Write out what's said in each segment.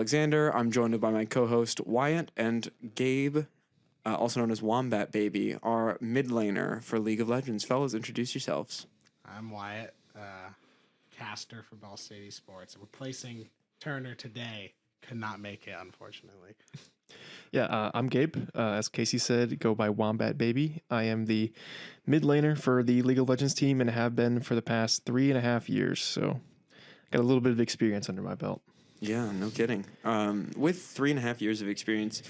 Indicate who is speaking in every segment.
Speaker 1: Alexander. I'm joined by my co-host Wyatt and Gabe, also known as WombatBaby, our mid laner for League of Legends. Fellas, introduce yourselves.
Speaker 2: I'm Wyatt, caster for Ball State Esports. Replacing Turner today. Could not make it, unfortunately.
Speaker 3: Yeah, I'm Gabe. As Casey said, go by WombatBaby. I am the mid laner for the League of Legends team and have been for the past 3.5 years. So got a little bit of experience under my belt.
Speaker 1: Yeah, no kidding. With 3.5 years of experience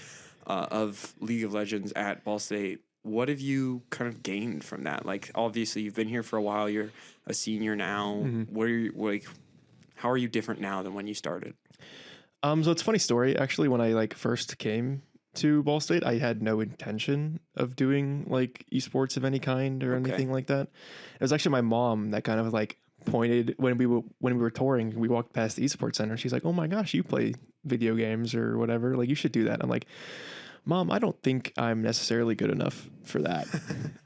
Speaker 1: of League of Legends at Ball State, what have you kind of gained from that? Like, obviously, you've been here for a while. You're a senior now. What are you, how are you different now than when you started?
Speaker 3: So it's a funny story. Actually, when I first came to Ball State, I had no intention of doing esports of any kind or anything like that. It was actually my mom that kind of pointed when we were touring. We walked past the Esports Center. She's like, "Oh my gosh, you play video games or whatever? You should do that." I'm like, "Mom, I don't think I'm necessarily good enough for that."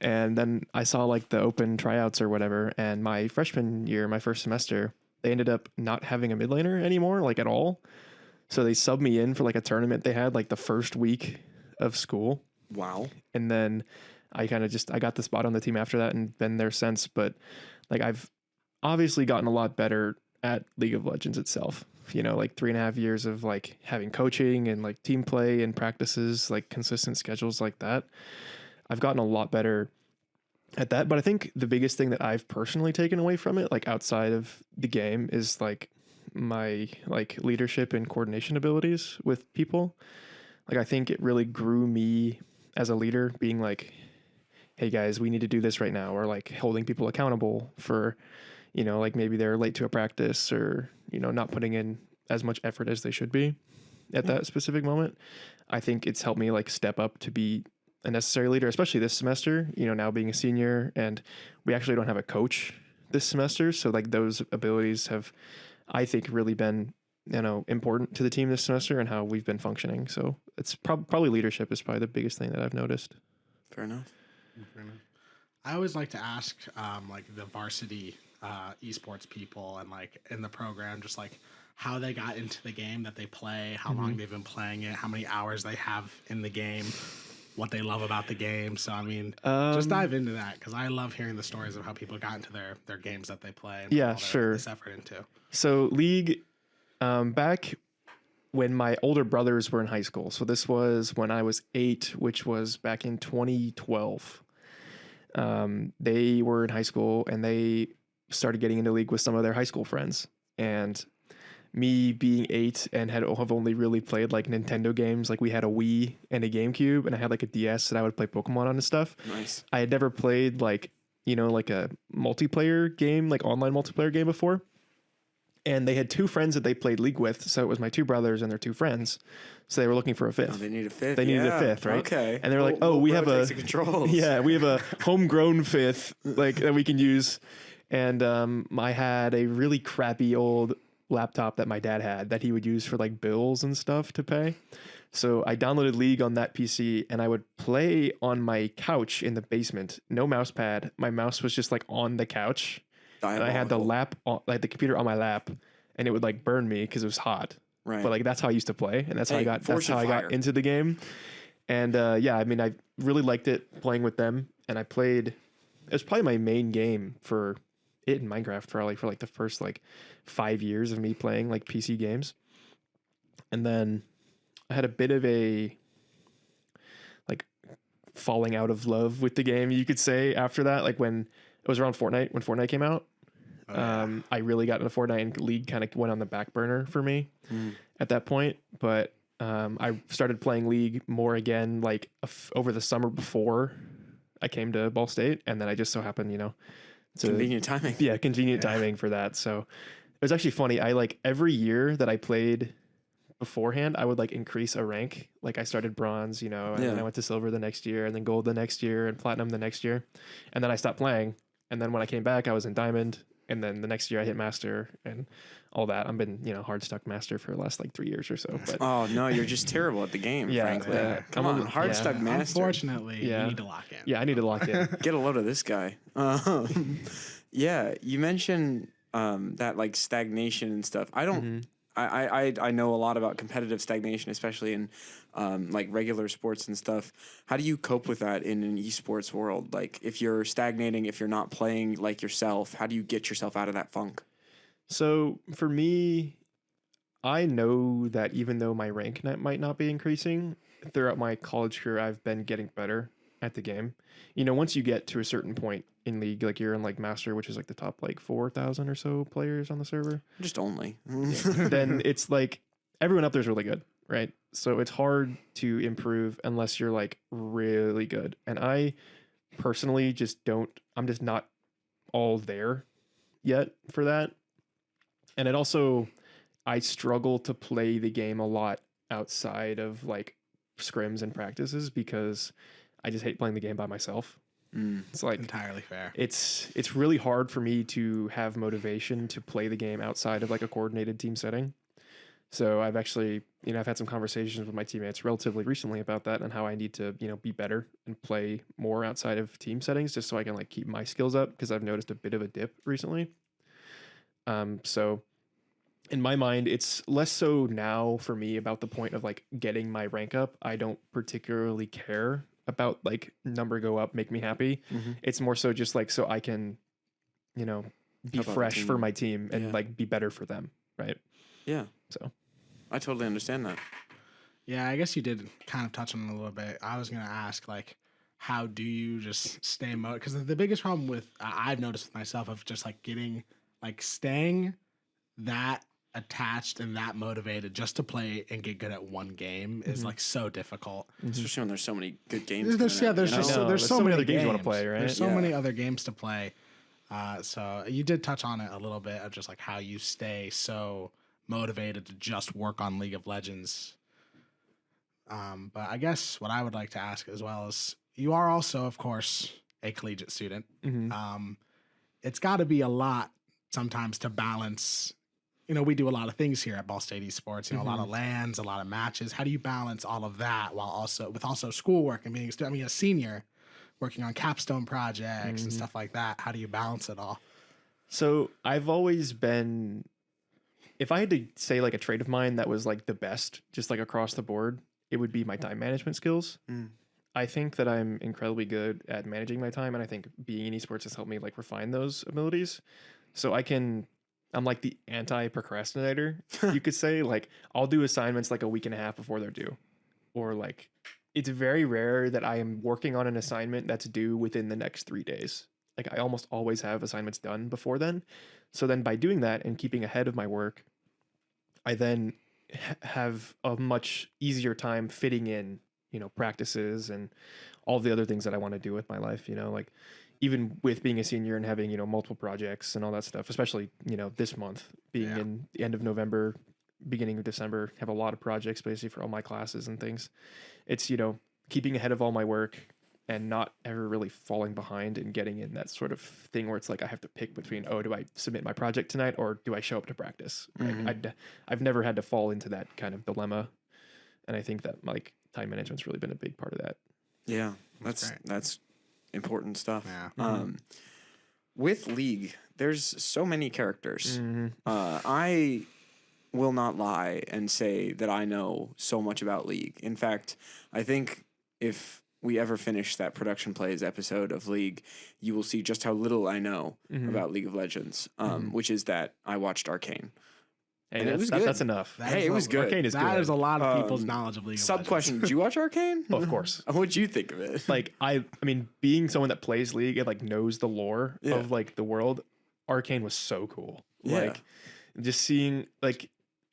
Speaker 3: And then I saw the open tryouts or whatever. And my freshman year, my first semester, they ended up not having a mid laner anymore, at all. So they subbed me in for a tournament they had the first week of school.
Speaker 1: Wow.
Speaker 3: And then I kind of I got the spot on the team after that and been there since. But I've obviously gotten a lot better at League of Legends itself. 3.5 years of having coaching and team play and practices, consistent schedules like that. I've gotten a lot better at that. But I think the biggest thing that I've personally taken away from it, outside of the game, is my leadership and coordination abilities with people. I think it really grew me as a leader, being hey guys, we need to do this right now, or holding people accountable for maybe they're late to a practice or not putting in as much effort as they should be at that specific moment. I think it's helped me step up to be a necessary leader, especially this semester, now being a senior, and we actually don't have a coach this semester, so those abilities have, I think, really been important to the team this semester and how we've been functioning. So it's probably leadership is probably the biggest thing that I've noticed.
Speaker 1: Fair enough.
Speaker 2: I always like to ask the varsity esports people and in the program, just how they got into the game that they play, how long they've been playing it, how many hours they have in the game, what they love about the game. So, just dive into that, because I love hearing the stories of how people got into their games that they play and put all this effort into.
Speaker 3: So League, back when my older brothers were in high school, so this was when I was 8, which was back in 2012. They were in high school and they started getting into League with some of their high school friends. And me being 8 and have only really played Nintendo games, we had a Wii and a GameCube, and I had a DS that I would play Pokemon on and stuff.
Speaker 1: Nice.
Speaker 3: I had never played a multiplayer game, online multiplayer game before. And they had 2 friends that they played League with, so it was my 2 brothers and their 2 friends. So they were looking for a 5th.
Speaker 1: Oh, they need a 5th.
Speaker 3: They needed a 5th, right?
Speaker 1: Okay.
Speaker 3: And they were like, "Oh, we have a yeah, we have a homegrown 5th that we can use." And I had a really crappy old laptop that my dad had that he would use for bills and stuff to pay. So I downloaded League on that PC and I would play on my couch in the basement. No mouse pad. My mouse was just on the couch. And I had the the computer on my lap, and it would burn me because it was hot.
Speaker 1: Right.
Speaker 3: But that's how I used to play, and that's how I got into the game. And I really liked it playing with them. And I played. It was probably my main game for it in Minecraft for the first 5 years of me playing PC games. And then I had a bit of a falling out of love with the game, you could say, after that. When it was around Fortnite, when Fortnite came out. I really got into Fortnite, and League kind of went on the back burner for me at that point. But I started playing League more again over the summer before I came to Ball State, and then I just so happened,
Speaker 1: convenient timing.
Speaker 3: Yeah, convenient timing for that. So it was actually funny. I every year that I played beforehand, I would increase a rank. I started bronze, and then I went to silver the next year, and then gold the next year, and platinum the next year, and then I stopped playing. And then when I came back, I was in diamond, and then the next year I hit master and all that. I've been hard stuck master for the last 3 years or so. But
Speaker 1: oh no, you're just terrible at the game.
Speaker 3: Yeah,
Speaker 1: frankly. Come on, hard stuck master.
Speaker 2: Unfortunately, you need to lock in.
Speaker 3: Yeah, I need to lock in.
Speaker 1: Get a load of this guy. Yeah, you mentioned that stagnation and stuff. I I know a lot about competitive stagnation, especially in like regular sports and stuff. How do you cope with that in an esports world? Like if you're stagnating, if you're not playing like yourself, how do you get yourself out of that funk?
Speaker 3: So for me, I know that even though my rank might not be increasing, throughout my college career, I've been getting better at the game. You know, once you get to a certain point in league, like you're in like master, which is like the top like 4,000 or so players on the server,
Speaker 1: Just only.
Speaker 3: then it's like everyone up there is really good, right? So it's hard to improve unless you're like really good. And I personally just don't, I'm just not all there yet for that. And it also, I struggle to play the game a lot outside of like scrims and practices because I just hate playing the game by myself. It's like
Speaker 2: Entirely fair.
Speaker 3: it's really hard for me to have motivation to play the game outside of like a coordinated team setting. So I've actually, you know, I've had some conversations with my teammates relatively recently about that and how I need to, you know, be better and play more outside of team settings just so I can like keep my skills up because I've noticed a bit of a dip recently. So in my mind, it's less so now for me about the point of like getting my rank up. I don't particularly care about like number go up, make me happy. It's more so just like so I can, you know, be
Speaker 1: Help out the
Speaker 3: fresh for
Speaker 1: team.
Speaker 3: my team and
Speaker 1: Yeah.
Speaker 3: like be better for them, right?
Speaker 1: Yeah,
Speaker 3: So
Speaker 1: I totally understand that.
Speaker 2: Yeah, I guess you did kind of touch on it a little bit. I was going to ask, like, how do you just stay motivated? Because the biggest problem with I've noticed with myself of just like getting, like, staying that attached and that motivated just to play and get good at one game is like so difficult.
Speaker 1: Especially when there's so many good games.
Speaker 2: There's
Speaker 1: coming out,
Speaker 2: there's
Speaker 1: you know?
Speaker 2: just
Speaker 3: I know,
Speaker 2: there's so many
Speaker 3: other games you wanna
Speaker 2: games.
Speaker 3: play, right?
Speaker 2: There's so
Speaker 1: Yeah.
Speaker 2: many other games to play. So you did touch on it a little bit of just like how you stay so motivated to just work on League of Legends. But I guess what I would like to ask as well is you are also, of course, a collegiate student. It's got to be a lot sometimes to balance. You know, we do a lot of things here at Ball State Esports. You know, a lot of LANs, a lot of matches. How do you balance all of that while also schoolwork and being a senior, working on capstone projects and stuff like that? How do you balance it all?
Speaker 3: So I've always been, if I had to say like a trait of mine that was like the best, just like across the board, it would be my time management skills. I think that I'm incredibly good at managing my time, and I think being in esports has helped me like refine those abilities. So I'm like the anti-procrastinator, you could say. Like I'll do assignments like a week and a half before they're due, or like it's very rare that I am working on an assignment that's due within the next 3 days. Like I almost always have assignments done before then. So then by doing that and keeping ahead of my work, I then have a much easier time fitting in, you know, practices and all the other things that I want to do with my life, you know, like even with being a senior and having, you know, multiple projects and all that stuff, especially, you know, this month being in the end of November, beginning of December, have a lot of projects basically for all my classes and things. It's, you know, keeping ahead of all my work and not ever really falling behind and getting in that sort of thing where it's like I have to pick between, oh, do I submit my project tonight or do I show up to practice? Right? I've never had to fall into that kind of dilemma, and I think that like time management's really been a big part of that.
Speaker 1: Yeah, that's important stuff. With League, there's so many characters. I will not lie and say that I know so much about League. In fact, I think if we ever finish that production plays episode of League, you will see just how little I know about League of Legends, which is that I watched Arcane.
Speaker 3: Hey,
Speaker 1: And it was
Speaker 3: that's
Speaker 1: good.
Speaker 3: enough.
Speaker 1: It was good.
Speaker 3: Arcane is good.
Speaker 2: That is a lot of people's knowledge of League of
Speaker 1: Sub
Speaker 2: Legends.
Speaker 1: question: did you watch Arcane?
Speaker 3: Oh, of course.
Speaker 1: What'd you think of it?
Speaker 3: Like I mean, being someone that plays League and like knows the lore of like the world, Arcane was so cool.
Speaker 1: Yeah.
Speaker 3: Like just seeing like,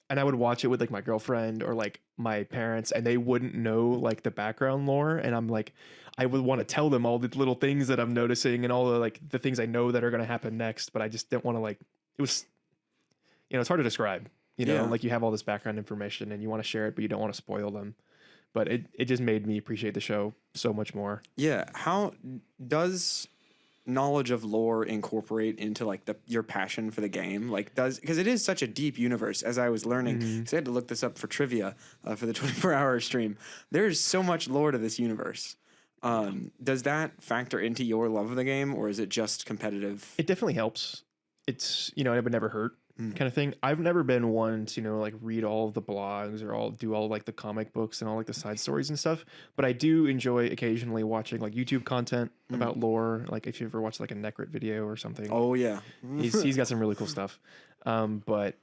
Speaker 3: and I would watch it with like my girlfriend or like my parents, and they wouldn't know like the background lore, and I'm like, I would want to tell them all the little things that I'm noticing and all the like the things I know that are going to happen next, but I just didn't want to like. It was, you know, it's hard to describe. You know, like you have all this background information and you want to share it, but you don't want to spoil them. But it just made me appreciate the show so much more.
Speaker 1: Yeah. How does knowledge of lore incorporate into like your passion for the game? Like because it is such a deep universe, as I was learning. Because I had to look this up for trivia for the 24-hour stream. There's so much lore to this universe. Does that factor into your love of the game, or is it just competitive?
Speaker 3: It definitely helps. It's, you know, it would never hurt. kind of thing. I've never been one to, like read all of the blogs or do all like the comic books and all like the side stories and stuff. But I do enjoy occasionally watching like YouTube content about lore. Like if you ever watch like a Necrit video or something.
Speaker 1: Oh yeah.
Speaker 3: He's got some really cool stuff. But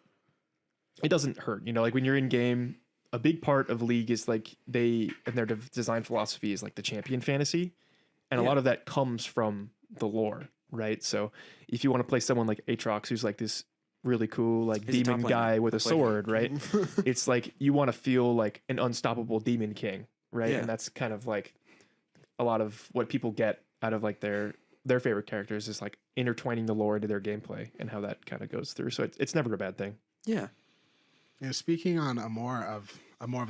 Speaker 3: it doesn't hurt, like when you're in game, a big part of League is like and their design philosophy is like the champion fantasy. And a lot of that comes from the lore, right? So if you want to play someone like Aatrox, who's like this really cool like
Speaker 1: He's a
Speaker 3: demon
Speaker 1: top
Speaker 3: guy
Speaker 1: laner.
Speaker 3: with a sword, right? It's like you want to feel like an unstoppable demon king, right?
Speaker 1: Yeah.
Speaker 3: And that's kind of like a lot of what people get out of like their favorite characters is like intertwining the lore into their gameplay and how that kind of goes through. So it's never a bad thing.
Speaker 1: Yeah.
Speaker 2: Speaking on a more of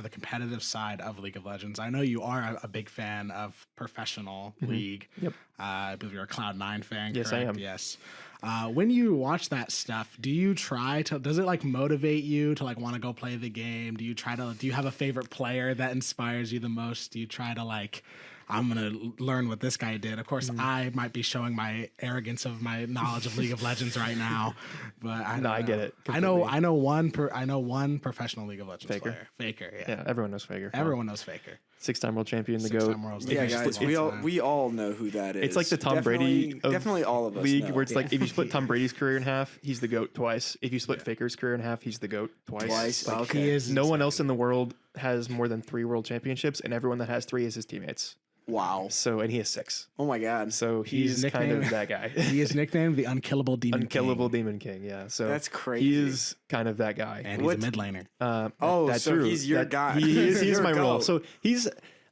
Speaker 2: the competitive side of League of Legends, I know you are a big fan of professional League.
Speaker 3: Yep.
Speaker 2: I believe you're a Cloud9 fan.
Speaker 3: Yes,
Speaker 2: correct?
Speaker 3: I am.
Speaker 2: Yes. When you watch that stuff, does it like motivate you to like want to go play the game? Do you have a favorite player that inspires you the most? Do you try to like, I'm going to learn what this guy did? Of course, I might be showing my arrogance of my knowledge of League of Legends right now, but I
Speaker 3: get it.
Speaker 2: I know one professional League of Legends player. Faker, yeah.
Speaker 3: Yeah, everyone knows Faker.
Speaker 2: Everyone knows Faker.
Speaker 3: 6-time world champion, the GOAT.
Speaker 2: Six-time world
Speaker 1: Yeah,
Speaker 2: champion.
Speaker 1: guys, we all know who that is.
Speaker 3: It's like the Tom Brady of
Speaker 1: definitely all of us
Speaker 3: League,
Speaker 1: know.
Speaker 3: where it's like if you split Tom Brady's career in half, he's the GOAT twice. If you split Faker's career in half, he's the GOAT twice.
Speaker 1: Twice.
Speaker 3: Like,
Speaker 1: Okay.
Speaker 3: no one else in the world has more than 3 world championships, and everyone that has 3 is his teammates.
Speaker 1: Wow.
Speaker 3: So, and he has 6.
Speaker 1: Oh my God.
Speaker 3: So he's kind of that guy.
Speaker 2: He is nicknamed the Unkillable Demon
Speaker 3: Unkillable
Speaker 2: King.
Speaker 3: Demon King. Yeah. So
Speaker 1: That's crazy.
Speaker 3: He is kind of that guy.
Speaker 2: And he's a mid laner.
Speaker 3: That's
Speaker 1: so
Speaker 3: true.
Speaker 1: he's your guy.
Speaker 3: He's
Speaker 1: Your
Speaker 3: my role.
Speaker 1: GOAT.
Speaker 3: So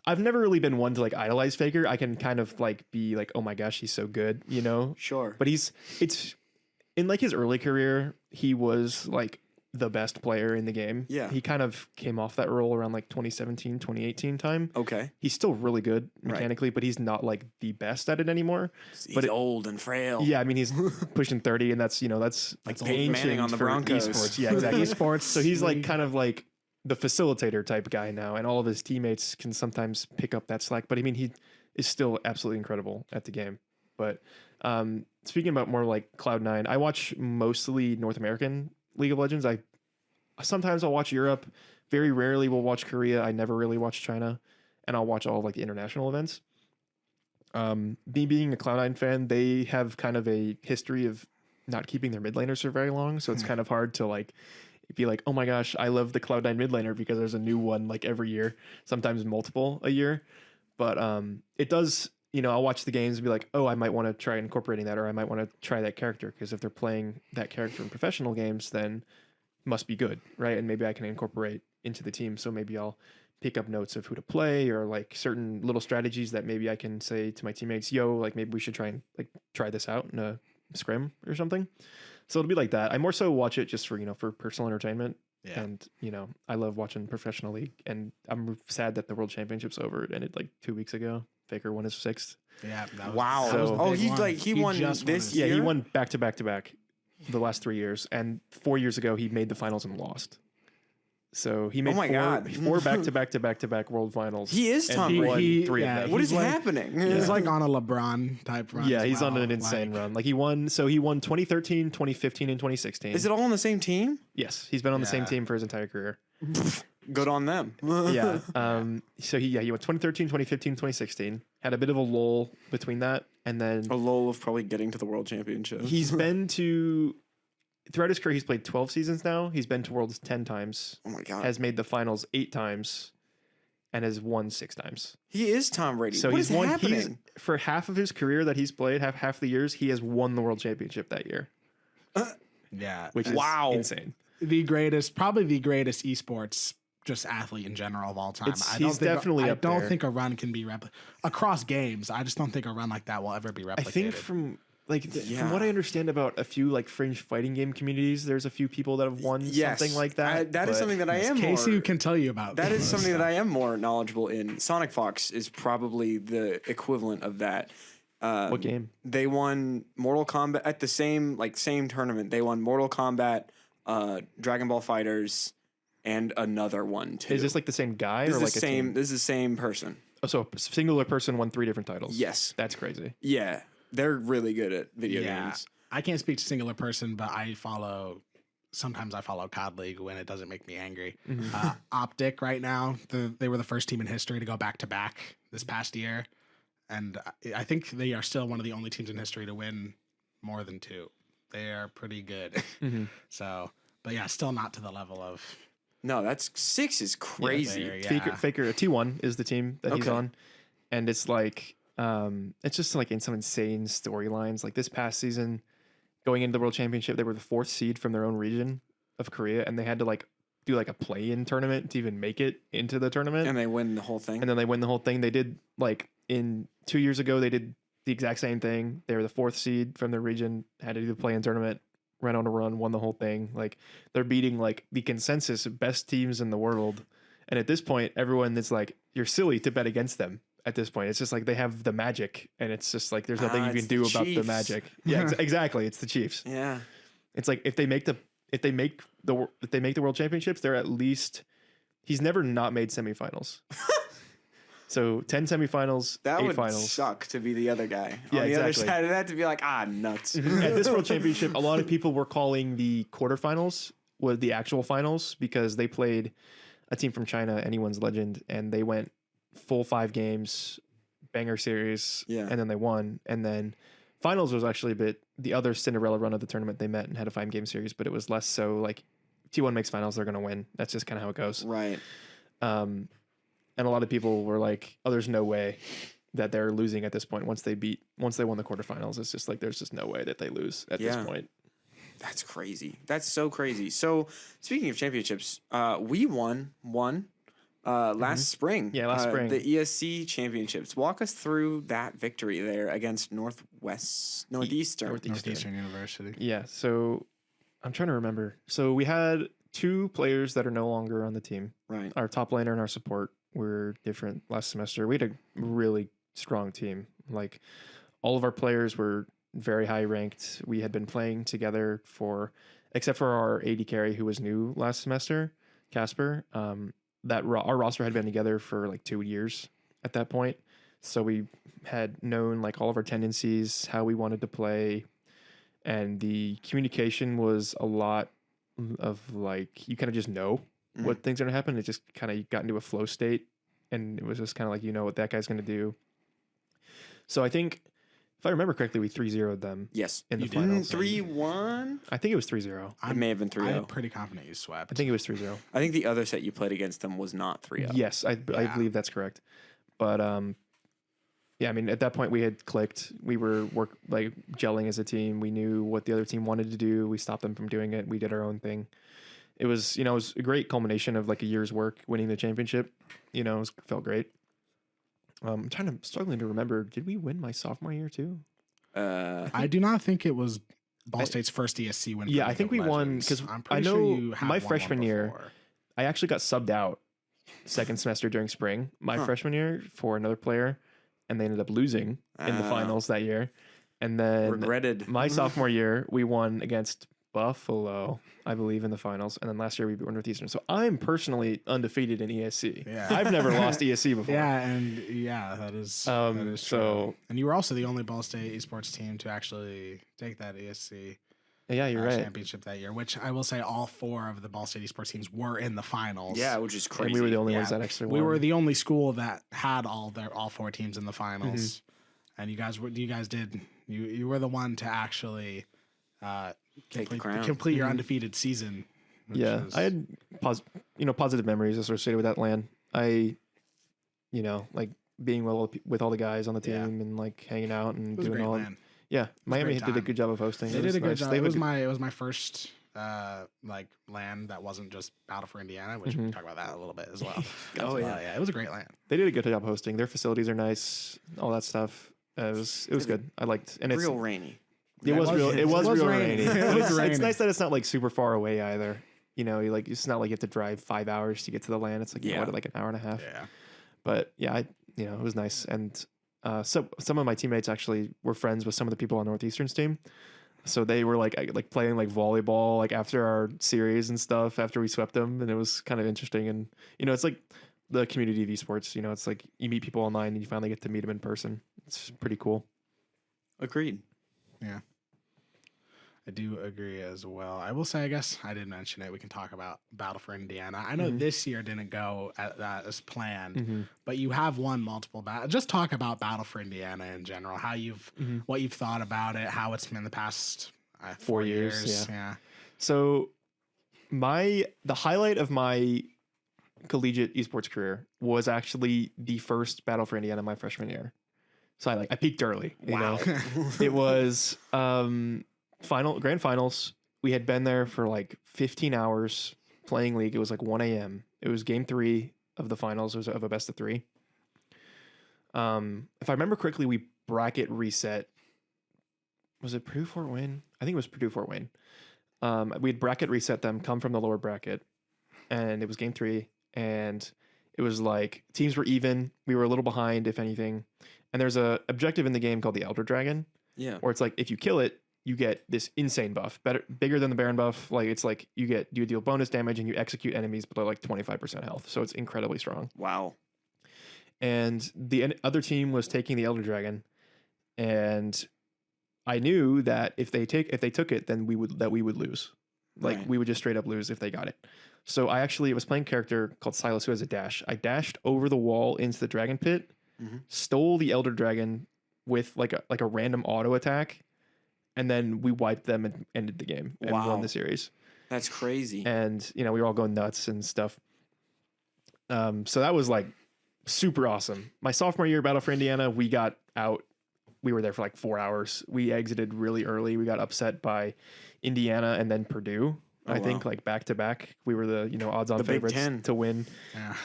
Speaker 3: I've never really been one to like idolize Faker. I can kind of like be like, oh my gosh, he's so good,
Speaker 1: Sure.
Speaker 3: But it's in like his early career, he was like the best player in the game.
Speaker 1: Yeah.
Speaker 3: He kind of came off that role around like 2017, 2018 time.
Speaker 1: Okay.
Speaker 3: He's still really good mechanically, but he's not like the best at it anymore.
Speaker 1: He's old and frail.
Speaker 3: Yeah, I mean he's pushing 30, and that's like
Speaker 1: Peyton Manning on the
Speaker 3: for
Speaker 1: Broncos.
Speaker 3: esports. Yeah, exactly.
Speaker 2: Esports.
Speaker 3: So he's like kind of like the facilitator type guy now, and all of his teammates can sometimes pick up that slack. But I mean, he is still absolutely incredible at the game. But speaking about more like Cloud9, I watch mostly North American League of Legends. Sometimes I'll watch Europe. Very rarely will watch Korea. I never really watch China, and I'll watch all of like the international events. Me being a Cloud9 fan, they have kind of a history of not keeping their mid laners for very long, so it's kind of hard to like be like, oh my gosh, I love the Cloud9 mid laner because there's a new one like every year, sometimes multiple a year. But it does, I'll watch the games and be like, oh, I might want to try incorporating that, or I might want to try that character, because if they're playing that character in professional games, then must be good, right? And maybe I can incorporate into the team. So maybe I'll pick up notes of who to play, or like certain little strategies that maybe I can say to my teammates, yo, like maybe we should try this out in a scrim or something. So it'll be like that. I more so watch it just for, for personal entertainment. Yeah. And, I love watching professional league, and I'm sad that the world championship's over. It ended like 2 weeks ago. Faker won his 6th.
Speaker 2: Yeah.
Speaker 1: Wow.
Speaker 3: So,
Speaker 1: he won this year?
Speaker 3: Yeah, he won back to back to back the last 3 years. And 4 years ago, he made the finals and lost. So he made four back to back to back to back world finals.
Speaker 1: He is Tom
Speaker 3: Brady.
Speaker 2: Three
Speaker 3: of them.
Speaker 1: What is happening?
Speaker 2: He's like on a LeBron type run.
Speaker 3: Yeah, he's on an insane run. Like he won 2013, 2015, and 2016.
Speaker 1: Is it all on the same team?
Speaker 3: Yes, he's been on the same team for his entire career.
Speaker 1: Good on them.
Speaker 3: Yeah. So he went 2013, 2015, 2016. Had a bit of a lull between that, and then
Speaker 1: A lull of probably getting to the world championship.
Speaker 3: he's been to. Throughout his career, he's played 12 seasons now. He's been to Worlds 10 times.
Speaker 1: Oh my God.
Speaker 3: Has made the finals 8 times, and has won 6 times.
Speaker 1: He is Tom Brady.
Speaker 3: So
Speaker 1: what
Speaker 3: he's
Speaker 1: is
Speaker 3: won.
Speaker 1: happening?
Speaker 3: For half of his career that he's played, half the years, he has won the world championship that year.
Speaker 2: Yeah.
Speaker 3: Which is insane.
Speaker 2: Probably the greatest esports just athlete in general of all time.
Speaker 3: He's definitely up there.
Speaker 2: I don't think a run can be across games. I just don't think a run like that will ever be replicated.
Speaker 3: I think from what I understand about a few like fringe fighting game communities, there's a few people that have won something like that.
Speaker 1: That is something that I am
Speaker 2: Casey can tell you about.
Speaker 1: That is something that I am more knowledgeable in. Sonic Fox is probably the equivalent of that.
Speaker 3: What game?
Speaker 1: They won Mortal Kombat at the same tournament. They won Mortal Kombat, Dragon Ball Fighters, and another one too.
Speaker 3: Is this like the same guy
Speaker 1: This
Speaker 3: or
Speaker 1: is
Speaker 3: like
Speaker 1: the same? This is the same person.
Speaker 3: Oh, so a singular person won 3 different titles.
Speaker 1: Yes,
Speaker 3: that's crazy.
Speaker 1: Yeah, they're really good at video games.
Speaker 2: I can't speak to singular person, but I follow sometimes I follow COD League when it doesn't make me angry. Optic right now, they were the first team in history to go back-to-back this past year. And I think they are still one of the only teams in history to win more than 2. They are pretty good. So, but yeah, still not to the level of...
Speaker 1: No, that's 6 is crazy.
Speaker 3: Faker T1 is the team that he's on. And it's like, it's just like in some insane storylines. Like this past season, going into the World Championship, they were the 4th seed from their own region of Korea. And they had to like do like a play-in tournament to even make it into the tournament.
Speaker 1: And they win the whole thing.
Speaker 3: And then they win the whole thing. They did like 2 years ago, they did the exact same thing. They were the 4th seed from their region, had to do the play-in tournament, ran on a run, won the whole thing. Like they're beating like the consensus best teams in the world. And at this point, everyone is like, you're silly to bet against them at this point. It's just like they have the magic and it's just like there's nothing you can do about the magic. Yeah, exactly. It's the Chiefs.
Speaker 1: Yeah.
Speaker 3: It's like if they make the World Championships, they're at least he's never not made semifinals. So 10 semifinals,
Speaker 1: that
Speaker 3: 8
Speaker 1: would
Speaker 3: finals.
Speaker 1: Suck to be the other guy.
Speaker 3: Yeah,
Speaker 1: on the
Speaker 3: exactly.
Speaker 1: other side of that, to be like, nuts.
Speaker 3: At this World Championship, a lot of people were calling the quarterfinals was the actual finals because they played a team from China, Anyone's Legend, and they went full 5 games, banger series, and then they won. And then finals was actually a bit the other Cinderella run of the tournament. They met and had a 5-game series, but it was less so like T1 makes finals, they're going to win. That's just kind of how it goes.
Speaker 1: Right.
Speaker 3: And a lot of people were like, oh, there's no way that they're losing at this point. Once they won the quarterfinals, it's just like, there's just no way that they lose at this point.
Speaker 1: That's crazy. That's so crazy. So speaking of championships, we won last spring.
Speaker 3: Yeah, last spring.
Speaker 1: The ESC championships. Walk us through that victory there against Northeastern
Speaker 2: University.
Speaker 3: Yeah. So I'm trying to remember. So we had 2 players that are no longer on the team.
Speaker 1: Right.
Speaker 3: Our top laner and our support were different last semester. We had a really strong team. Like all of our players were very high ranked. We had been playing together except for our AD carry who was new last semester, Casper. Our roster had been together for like 2 years at that point. So we had known like all of our tendencies, how we wanted to play, and the communication was a lot of like you kind of just know what things are gonna happen. It just kind of got into a flow state, and it was just kind of like what that guy's gonna do. So I think if I remember correctly, we 3-0'd them.
Speaker 1: Yes,
Speaker 3: in the finals.
Speaker 1: 3-1.
Speaker 3: I think it was 3-0.
Speaker 1: It may have been 3-0.
Speaker 2: I'm pretty confident you swept.
Speaker 3: I think it was 3-0.
Speaker 1: I think the other set you played against them was not 3-0.
Speaker 3: Yes, I believe that's correct. But yeah, I mean at that point we had clicked. We were gelling as a team. We knew what the other team wanted to do. We stopped them from doing it. We did our own thing. It was it was a great culmination of like a year's work winning the championship. It felt great. I'm struggling to remember. Did we win my sophomore year too?
Speaker 2: I do not think it was Ball State's first ESC win.
Speaker 3: Yeah, I think we won because I know my freshman year, I actually got subbed out second semester during spring, my freshman year for another player, and they ended up losing in the finals that year. And then
Speaker 1: regretted
Speaker 3: my sophomore year, we won against Buffalo, I believe, in the finals, and then last year we beat Northeastern. So I'm personally undefeated in ESC.
Speaker 2: Yeah.
Speaker 3: I've never lost ESC before.
Speaker 2: That is true.
Speaker 3: So,
Speaker 2: and you were also the only Ball State esports team to actually take that ESC.
Speaker 3: Yeah, you're right.
Speaker 2: Championship that year, which I will say all 4 of the Ball State esports teams were in the finals.
Speaker 1: Yeah, which is crazy.
Speaker 3: And we were the only ones that actually won.
Speaker 2: We were the only school that had all 4 teams in the finals, and you guys did. You were the one to actually complete your undefeated season.
Speaker 3: Yeah, I had positive memories associated with that LAN. I, like being with all the guys on the team and like hanging out and doing all.
Speaker 2: LAN.
Speaker 3: Yeah, Miami did a good job of hosting.
Speaker 2: They did a good job. It was my first LAN that wasn't just Battle for Indiana, which we can talk about that a little bit as well. Yeah, it was a great LAN.
Speaker 3: They did a good job hosting. Their facilities are nice, all that stuff. It was good. I liked, and it's
Speaker 1: real rainy.
Speaker 3: It was real rainy.
Speaker 2: It's
Speaker 3: nice that it's not like super far away either. It's not like you have to drive 5 hours to get to the LAN. It's like like an hour and a half.
Speaker 2: Yeah.
Speaker 3: But yeah, it was nice. And so some of my teammates actually were friends with some of the people on Northeastern's team. So they were like playing like volleyball like after our series and stuff after we swept them, and it was kind of interesting. And it's like the community of esports. It's like you meet people online and you finally get to meet them in person. It's pretty cool.
Speaker 1: Agreed.
Speaker 2: Yeah. I do agree as well. I will say, I guess I did mention it. We can talk about Battle for Indiana. I know this year didn't go as planned, but you have won multiple battles. Just talk about Battle for Indiana in general, how what you've thought about it, how it's been the past 4 years. Yeah.
Speaker 3: So the highlight of my collegiate esports career was actually the first Battle for Indiana my freshman year. So I peaked early. You know, it was grand finals. We had been there for like 15 hours playing League. It was like 1 a.m. It was game 3 of the finals. It was of a best of 3. If I remember correctly, we bracket reset. Was it Purdue Fort Wayne? I think it was Purdue Fort Wayne. We'd bracket reset them, come from the lower bracket, and it was game 3. And it was like teams were even. We were a little behind, if anything. And there's a objective in the game called the Elder Dragon. Yeah. Where it's like if you kill it, you get this insane buff, bigger than the Baron buff. Like it's like you deal bonus damage and you execute enemies below like 25% health. So it's incredibly strong.
Speaker 1: Wow.
Speaker 3: And the other team was taking the Elder Dragon, and I knew that if they took it, then we would lose. Like we would just straight up lose if they got it. So I was playing a character called Silas who has a dash. I dashed over the wall into the dragon pit, stole the Elder Dragon with like a random auto attack, and then we wiped them and ended the game and won the series.
Speaker 1: That's crazy.
Speaker 3: And we were all going nuts and stuff. So that was like super awesome. My sophomore year, Battle for Indiana, we got out. We were there for like 4 hours. We exited really early. We got upset by Indiana and then Purdue. I think like back to back. We were the odds-on favorites to win,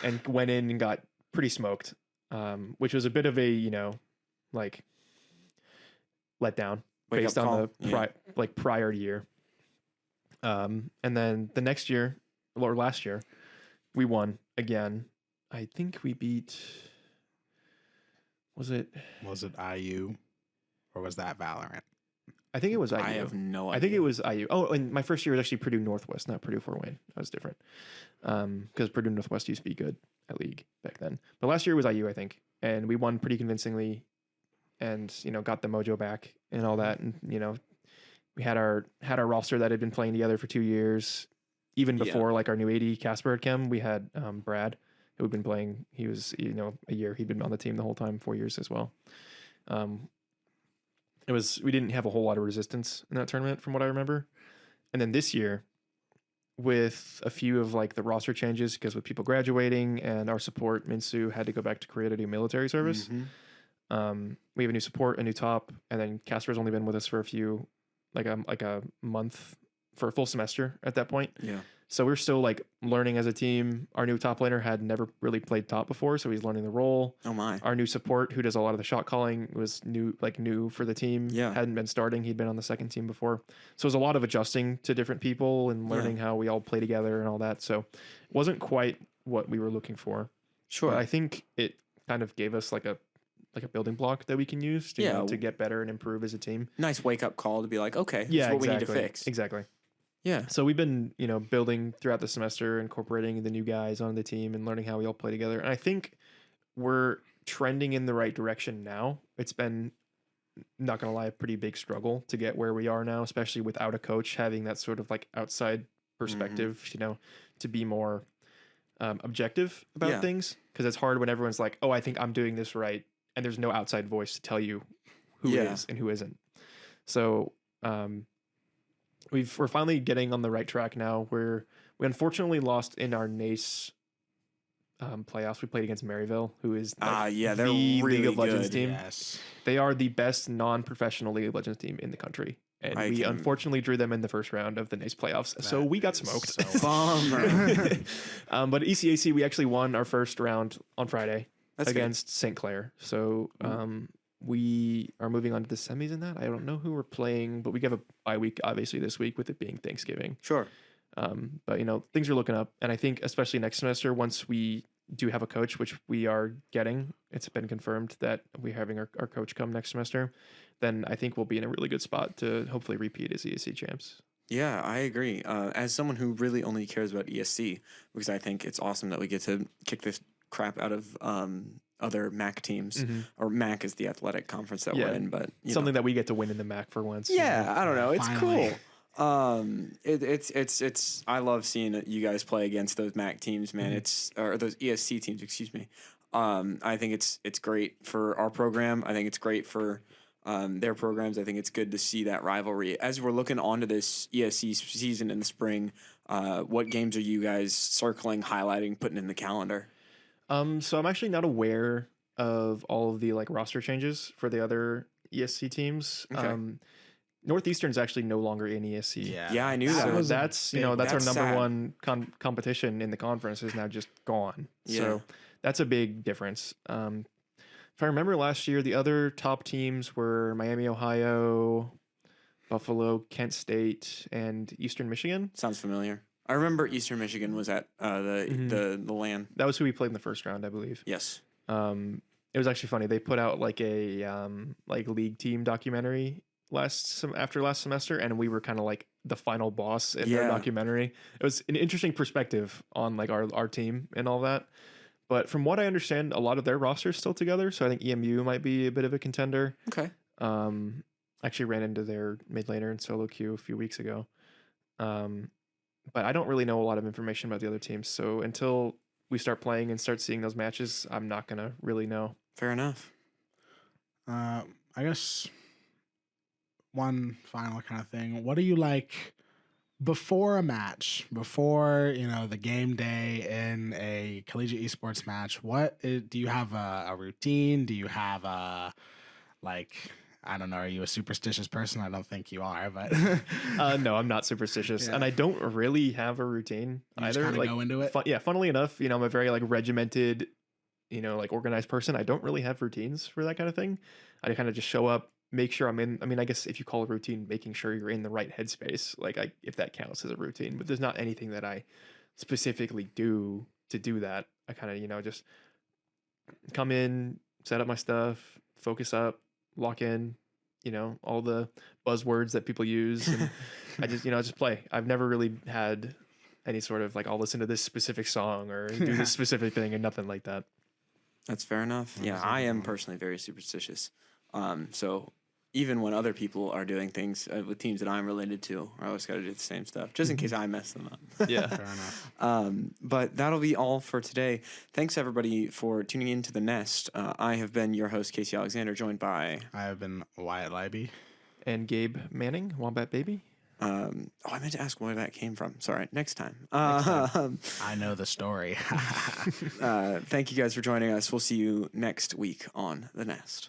Speaker 3: and went in and got pretty smoked, which was a bit of a like letdown based on the prior year. And then the next year or last year, we won again. I think we beat. Was it
Speaker 2: IU, or was that Valorant?
Speaker 3: I think it was IU.
Speaker 1: I have no idea.
Speaker 3: I think it was IU. Oh, and my first year was actually Purdue Northwest, not Purdue Fort Wayne. That was different. Because Purdue Northwest used to be good at League back then. But last year was IU, I think. And we won pretty convincingly and, got the mojo back and all that. And, we had our roster that had been playing together for 2 years. Even before like our new AD Casper had come, we had Brad, who had been playing. He was, a year. He'd been on the team the whole time, 4 years as well. We didn't have a whole lot of resistance in that tournament from what I remember. And then this year, with a few of like the roster changes, because with people graduating and our support, Minsu had to go back to Korea to do military service. We have a new support, a new top, and then Casper's only been with us for like a month for a full semester at that point. Yeah. So we're still like learning as a team. Our new top laner had never really played top before, so he's learning the role.
Speaker 1: Oh my!
Speaker 3: Our new support, who does a lot of the shot calling, was new for the team. Yeah, hadn't been starting. He'd been on the second team before, so it was a lot of adjusting to different people and learning how we all play together and all that. So it wasn't quite what we were looking for. Sure, but I think it kind of gave us like a building block that we can use to get better and improve as a team.
Speaker 1: Nice wake up call to be like, okay, this is what we need to fix.
Speaker 3: Exactly.
Speaker 1: Yeah.
Speaker 3: So we've been, building throughout the semester, incorporating the new guys on the team and learning how we all play together. And I think we're trending in the right direction now. It's been, not going to lie, a pretty big struggle to get where we are now, especially without a coach having that sort of like outside perspective, to be more objective about things. Because it's hard when everyone's like, oh, I think I'm doing this right. And there's no outside voice to tell you who is and who isn't. So, we're finally getting on the right track now. We unfortunately lost in our NACE playoffs. We played against Maryville, who is
Speaker 1: they're the
Speaker 3: really League of Legends
Speaker 1: good.
Speaker 3: team.
Speaker 2: Yes.
Speaker 3: They are the best non-professional League of Legends team in the country. And we unfortunately drew them in the first round of the NACE playoffs. So we got smoked.
Speaker 1: So bummer.
Speaker 3: But ECAC, we actually won our first round on Friday against St. Clair. So we are moving on to the semis in that. I don't know who we're playing, but we have a bye week, obviously, this week with it being Thanksgiving.
Speaker 1: Sure.
Speaker 3: But, things are looking up. And I think especially next semester, once we do have a coach, which we are getting, it's been confirmed that we're having our coach come next semester, then I think we'll be in a really good spot to hopefully repeat as ESC champs.
Speaker 1: Yeah, I agree. As someone who really only cares about ESC, because I think it's awesome that we get to kick this crap out of other MAC teams, or MAC is the athletic conference that we're in, but
Speaker 3: something that we get to win in the MAC for once.
Speaker 1: Yeah, I don't know. It's
Speaker 2: Finally.
Speaker 1: cool. It's I love seeing you guys play against those MAC teams, man. Or those ESC teams, excuse me. I think it's great for our program. I think it's great for their programs. I think it's good to see that rivalry. As we're looking onto this ESC season in the spring, what games are you guys circling, highlighting, putting in the calendar?
Speaker 3: So I'm actually not aware of all of the like roster changes for the other ESC teams.
Speaker 1: Okay.
Speaker 3: Northeastern's actually no longer in ESC.
Speaker 1: Yeah, I knew that.
Speaker 3: So that's that's our
Speaker 1: That's
Speaker 3: number
Speaker 1: sad.
Speaker 3: one competition in the conference is now just gone.
Speaker 1: Yeah.
Speaker 3: So that's a big difference. If I remember last year, the other top teams were Miami, Ohio, Buffalo, Kent State, and Eastern Michigan.
Speaker 1: Sounds familiar. I remember Eastern Michigan was at the LAN.
Speaker 3: That was who we played in the first round, I believe.
Speaker 1: Yes.
Speaker 3: It was actually funny. They put out like a like league team documentary after last semester, and we were kind of like the final boss in their documentary. It was an interesting perspective on like our team and all that. But from what I understand, a lot of their roster is still together, so I think EMU might be a bit of a contender.
Speaker 1: Okay.
Speaker 3: Actually ran into their mid laner in solo queue a few weeks ago. But I don't really know a lot of information about the other teams. So until we start playing and start seeing those matches, I'm not gonna really know.
Speaker 1: Fair enough.
Speaker 2: I guess one final kind of thing. What do you like before a match, before the game day in a collegiate esports match? Do you have a routine? Do you have a I don't know, are you a superstitious person? I don't think you are, but
Speaker 3: no, I'm not superstitious, and I don't really have a routine either.
Speaker 2: Just go into it.
Speaker 3: Funnily enough, I'm a very like regimented, like organized person. I don't really have routines for that kind of thing. I kind of just show up, make sure I'm in. I mean, I guess if you call a routine making sure you're in the right headspace, if that counts as a routine, but there's not anything that I specifically do to do that. I kind of, just come in, set up my stuff, focus up, lock in, all the buzzwords that people use. And I just play. I've never really had any sort of I'll listen to this specific song or do this specific thing and nothing like that.
Speaker 1: That's fair enough. Yeah, I am personally very superstitious. So even when other people are doing things with teams that I'm related to, I always got to do the same stuff just in case I mess them up.
Speaker 3: Yeah,
Speaker 2: fair enough.
Speaker 1: But that'll be all for today. Thanks everybody for tuning in to The Nest. I have been your host, Casey Alexander, joined by...
Speaker 2: I have been Wyatt Leiby.
Speaker 3: And Gabe Manning, WombatBaby.
Speaker 1: I meant to ask where that came from. Sorry, next time.
Speaker 2: I know the story.
Speaker 1: Thank you guys for joining us. We'll see you next week on The Nest.